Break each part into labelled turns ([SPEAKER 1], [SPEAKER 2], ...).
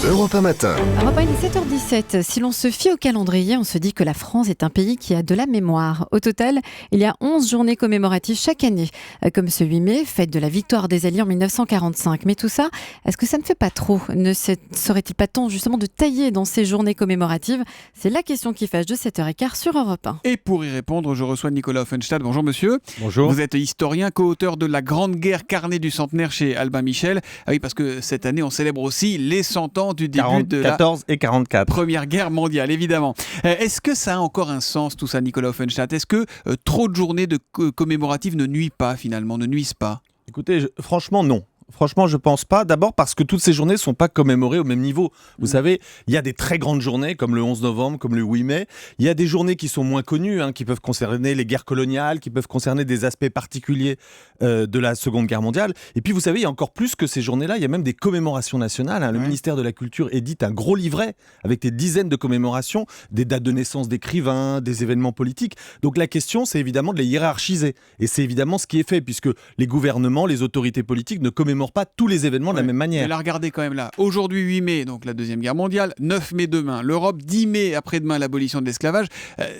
[SPEAKER 1] Europe 1 Matin.
[SPEAKER 2] Europe 1, il est 7h17. Si l'on se fie au calendrier, on se dit que la France est un pays qui a de la mémoire. Au total, il y a 11 journées commémoratives chaque année, comme ce 8 mai, fête de la victoire des Alliés en 1945. Mais tout ça, est-ce que ça ne fait pas trop ? Ne serait-il pas temps justement de tailler dans ces journées commémoratives ? C'est la question qui fâche de 7h15 sur Europe 1.
[SPEAKER 3] Et pour y répondre, je reçois Nicolas Offenstadt. Bonjour monsieur.
[SPEAKER 4] Bonjour.
[SPEAKER 3] Vous êtes historien, co-auteur de La Grande Guerre, carnet du centenaire chez Albin Michel. Ah oui, parce que cette année, on célèbre aussi les 100 ans du début de la
[SPEAKER 4] 14 et 44.
[SPEAKER 3] Première Guerre mondiale, évidemment. Est-ce que ça a encore un sens, tout ça, Nicolas Offenstadt ? Est-ce que trop de journées commémoratives ne nuisent pas, finalement, ne nuisent pas ?
[SPEAKER 4] Écoutez, franchement, non. Franchement, je pense pas. D'abord parce que toutes ces journées ne sont pas commémorées au même niveau. Vous savez, il y a des très grandes journées comme le 11 novembre, comme le 8 mai. Il y a des journées qui sont moins connues, qui peuvent concerner les guerres coloniales, qui peuvent concerner des aspects particuliers de la Seconde Guerre mondiale. Et puis, vous savez, il y a encore plus que ces journées-là. Il y a même des commémorations nationales. Le ministère de la Culture édite un gros livret avec des dizaines de commémorations, des dates de naissance d'écrivains, des événements politiques. Donc la question, c'est évidemment de les hiérarchiser. Et c'est évidemment ce qui est fait, puisque les gouvernements, les autorités politiques ne commémorent pas tous les événements de la même manière.
[SPEAKER 3] Mais là, regardez quand même là. Aujourd'hui, 8 mai, donc la Deuxième Guerre mondiale. 9 mai demain, l'Europe. 10 mai, après-demain, l'abolition de l'esclavage.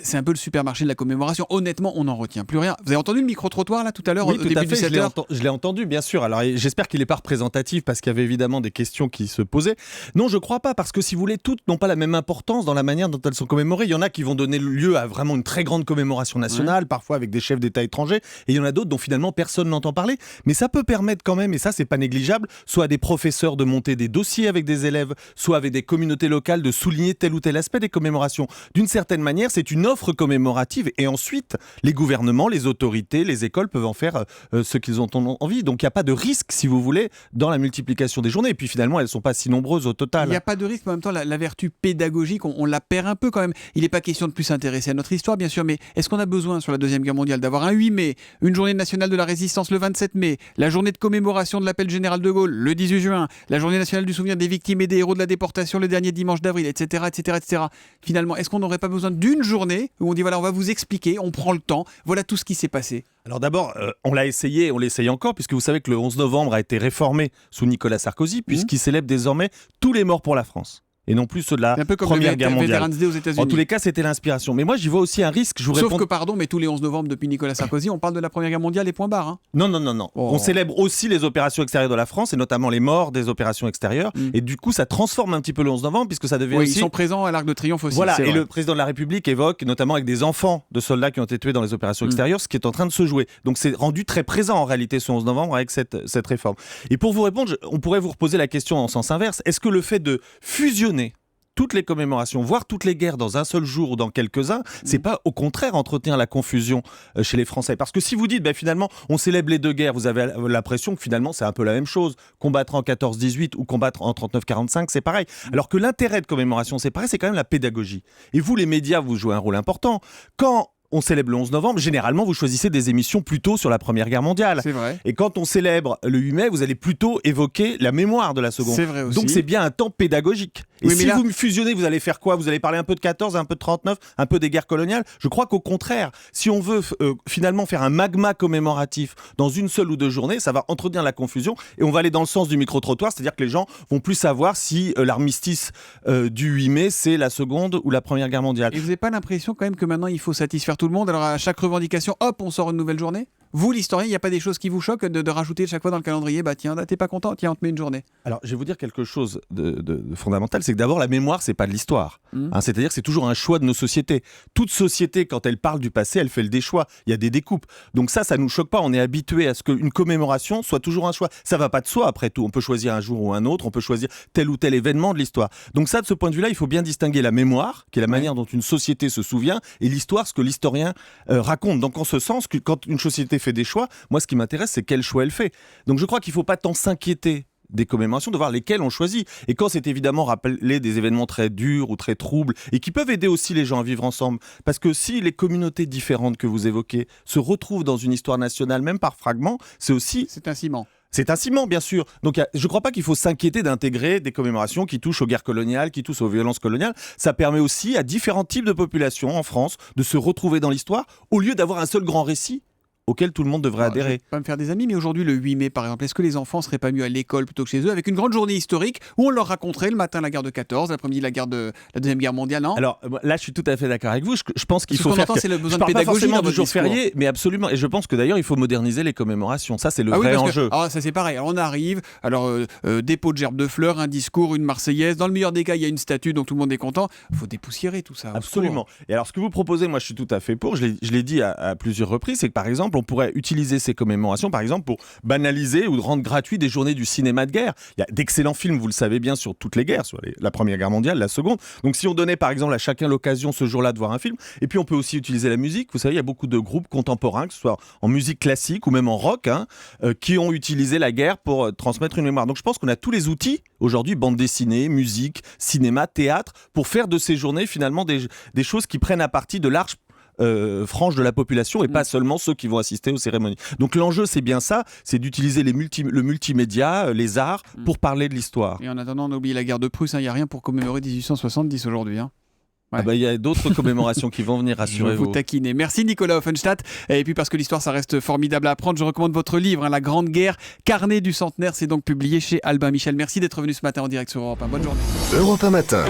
[SPEAKER 3] C'est un peu le supermarché de la commémoration. Honnêtement, on n'en retient plus rien. Vous avez entendu le micro-trottoir là tout à l'heure,
[SPEAKER 4] Oui,
[SPEAKER 3] au
[SPEAKER 4] tout
[SPEAKER 3] début
[SPEAKER 4] à fait,
[SPEAKER 3] du 7h?
[SPEAKER 4] je l'ai entendu, bien sûr. Alors j'espère qu'il n'est pas représentatif parce qu'il y avait évidemment des questions qui se posaient. Non, je ne crois pas, parce que si vous voulez, toutes n'ont pas la même importance dans la manière dont elles sont commémorées. Il y en a qui vont donner lieu à vraiment une très grande commémoration nationale, parfois avec des chefs d'État étrangers, et il y en a d'autres dont finalement personne n'entend parler. Mais ça peut permettre quand même, et ça c'est pas négligeable, soit à des professeurs de monter des dossiers avec des élèves, soit avec des communautés locales de souligner tel ou tel aspect des commémorations. D'une certaine manière, c'est une offre commémorative, et ensuite, les gouvernements, les autorités, les écoles peuvent en faire ce qu'ils ont envie. Donc il n'y a pas de risque, si vous voulez, dans la multiplication des journées. Et puis finalement, elles ne sont pas si nombreuses au total.
[SPEAKER 3] Il n'y a pas de risque, mais en même temps, la vertu pédagogique, on la perd un peu quand même. Il n'est pas question de plus s'intéresser à notre histoire, bien sûr, mais est-ce qu'on a besoin, sur la Deuxième Guerre mondiale, d'avoir un 8 mai, une journée nationale de la résistance le 27 mai, la journée de commémoration de l'appel général de Gaulle le 18 juin, la journée nationale du souvenir des victimes et des héros de la déportation le dernier dimanche d'avril, etc., etc., etc. Finalement, est-ce qu'on n'aurait pas besoin d'une journée où on dit, voilà, on va vous expliquer, on prend le temps, voilà tout ce qui s'est passé?
[SPEAKER 4] Alors d'abord, on l'a essayé, on l'essaye encore, puisque vous savez que le 11 novembre a été réformé sous Nicolas Sarkozy, puisqu'il célèbre désormais tous les morts pour la France. Et non plus ceux de la Première Guerre mondiale.
[SPEAKER 3] Veterans Day aux États-Unis.
[SPEAKER 4] En tous les cas, c'était l'inspiration. Mais moi, j'y vois aussi un risque.
[SPEAKER 3] Sauf que, pardon, mais tous les 11 novembre depuis Nicolas Sarkozy, on parle de la Première Guerre mondiale et point barre.
[SPEAKER 4] Non.
[SPEAKER 3] Oh.
[SPEAKER 4] On célèbre aussi les opérations extérieures de la France, et notamment les morts des opérations extérieures. Et du coup, ça transforme un petit peu le 11 novembre, puisque ça devient aussi...
[SPEAKER 3] Ils sont présents à l'Arc de Triomphe aussi.
[SPEAKER 4] Voilà,
[SPEAKER 3] et
[SPEAKER 4] le président de la République évoque, notamment avec des enfants de soldats qui ont été tués dans les opérations extérieures, ce qui est en train de se jouer. Donc c'est rendu très présent en réalité ce 11 novembre avec cette réforme. Et pour vous répondre, on pourrait vous reposer la question en sens inverse. Est-ce que le fait de fusionner toutes les commémorations, voire toutes les guerres dans un seul jour ou dans quelques-uns, c'est pas au contraire entretenir la confusion chez les Français? Parce que si vous dites, finalement, on célèbre les deux guerres, vous avez l'impression que finalement c'est un peu la même chose. Combattre en 14-18 ou combattre en 39-45, c'est pareil. Alors que l'intérêt de commémoration, c'est pareil, c'est quand même la pédagogie. Et vous, les médias, vous jouez un rôle important. Quand on célèbre le 11 novembre, généralement, vous choisissez des émissions plutôt sur la Première Guerre mondiale.
[SPEAKER 3] C'est vrai.
[SPEAKER 4] Et quand on célèbre le 8 mai, vous allez plutôt évoquer la mémoire de la Seconde.
[SPEAKER 3] C'est vrai aussi.
[SPEAKER 4] Donc c'est bien un temps pédagogique. Et
[SPEAKER 3] oui,
[SPEAKER 4] si vous fusionnez, vous allez faire quoi? Vous allez parler un peu de 14, un peu de 39, un peu des guerres coloniales? Je crois qu'au contraire, si on veut finalement faire un magma commémoratif dans une seule ou deux journées, ça va entretenir la confusion, et on va aller dans le sens du micro-trottoir, c'est-à-dire que les gens vont plus savoir si l'armistice du 8 mai, c'est la Seconde ou la Première Guerre mondiale.
[SPEAKER 3] Et vous n'avez pas l'impression quand même que maintenant il faut satisfaire tout le monde? Alors à chaque revendication, hop, on sort une nouvelle journée? Vous, l'historien, il n'y a pas des choses qui vous choquent de rajouter chaque fois dans le calendrier, tiens, t'es pas content, tiens, on te met une journée? Alors,
[SPEAKER 4] je vais vous dire quelque chose de fondamental, c'est que d'abord, la mémoire, c'est pas de l'histoire. C'est-à-dire que c'est toujours un choix de nos sociétés. Toute société, quand elle parle du passé, elle fait des choix. Il y a des découpes. Donc ça nous choque pas. On est habitué à ce qu'une commémoration soit toujours un choix. Ça va pas de soi, après tout. On peut choisir un jour ou un autre, on peut choisir tel ou tel événement de l'histoire. Donc ça, de ce point de vue-là, il faut bien distinguer la mémoire, qui est la manière dont une société se souvient, et l'histoire, ce que l'historien raconte. Donc en ce sens, que quand une société fait des choix, moi, ce qui m'intéresse, c'est quel choix elle fait. Donc je crois qu'il ne faut pas tant s'inquiéter des commémorations, de voir lesquelles on choisit. Et quand c'est évidemment rappeler des événements très durs ou très troubles, et qui peuvent aider aussi les gens à vivre ensemble. Parce que si les communautés différentes que vous évoquez se retrouvent dans une histoire nationale, même par fragments, c'est aussi...
[SPEAKER 3] C'est un ciment.
[SPEAKER 4] C'est un ciment, bien sûr. Donc, je ne crois pas qu'il faut s'inquiéter d'intégrer des commémorations qui touchent aux guerres coloniales, qui touchent aux violences coloniales. Ça permet aussi à différents types de populations en France de se retrouver dans l'histoire, au lieu d'avoir un seul grand récit auquel tout le monde devrait adhérer.
[SPEAKER 3] Je vais pas me faire des amis, mais aujourd'hui, le 8 mai, par exemple, est-ce que les enfants seraient pas mieux à l'école plutôt que chez eux, avec une grande journée historique où on leur raconterait le matin la guerre de 14, l'après-midi la Deuxième Guerre mondiale, non?
[SPEAKER 4] Alors là, je suis tout à fait d'accord avec vous. Je pense qu'il
[SPEAKER 3] Ce
[SPEAKER 4] faut
[SPEAKER 3] qu'on
[SPEAKER 4] faire.
[SPEAKER 3] entend, c'est le besoin
[SPEAKER 4] je parle
[SPEAKER 3] de pédagogie
[SPEAKER 4] pas forcément
[SPEAKER 3] dans
[SPEAKER 4] du
[SPEAKER 3] votre
[SPEAKER 4] jour
[SPEAKER 3] discours.
[SPEAKER 4] férié, mais absolument. Et je pense que d'ailleurs, il faut moderniser les commémorations. Ça, c'est le
[SPEAKER 3] Ah oui,
[SPEAKER 4] vrai
[SPEAKER 3] parce que-
[SPEAKER 4] enjeu.
[SPEAKER 3] ça c'est pareil. Alors, on arrive, dépôt de gerbes de fleurs, un discours, une Marseillaise. Dans le meilleur des cas, il y a une statue, donc tout le monde est content. Il faut dépoussiérer tout ça.
[SPEAKER 4] Absolument. Et alors, ce que vous proposez, moi, je suis tout à fait pour. Je l'ai dit à plusieurs reprises, c'est que par exemple, on pourrait utiliser ces commémorations, par exemple, pour banaliser ou rendre gratuit des journées du cinéma de guerre. Il y a d'excellents films, vous le savez bien, sur toutes les guerres, sur la Première Guerre mondiale, la Seconde. Donc, si on donnait, par exemple, à chacun l'occasion ce jour-là de voir un film, et puis on peut aussi utiliser la musique. Vous savez, il y a beaucoup de groupes contemporains, que ce soit en musique classique ou même en rock, qui ont utilisé la guerre pour transmettre une mémoire. Donc, je pense qu'on a tous les outils aujourd'hui, bande dessinée, musique, cinéma, théâtre, pour faire de ces journées finalement des choses qui prennent à partie de larges franges de la population et pas seulement ceux qui vont assister aux cérémonies. Donc l'enjeu, c'est bien ça, c'est d'utiliser le multimédia, les arts, pour parler de l'histoire.
[SPEAKER 3] Et en attendant, on a oublié la guerre de Prusse, il n'y a rien pour commémorer 1870 aujourd'hui.
[SPEAKER 4] Ouais. Ah bah, y a d'autres commémorations qui vont venir, rassurez-vous.
[SPEAKER 3] Je vous taquiner. Merci Nicolas Offenstadt. Et puis parce que l'histoire, ça reste formidable à apprendre, je recommande votre livre, La Grande Guerre, carnet du centenaire. C'est donc publié chez Albin Michel. Merci d'être venu ce matin en direct sur Europe 1. Bonne journée.
[SPEAKER 1] Europe 1 matin.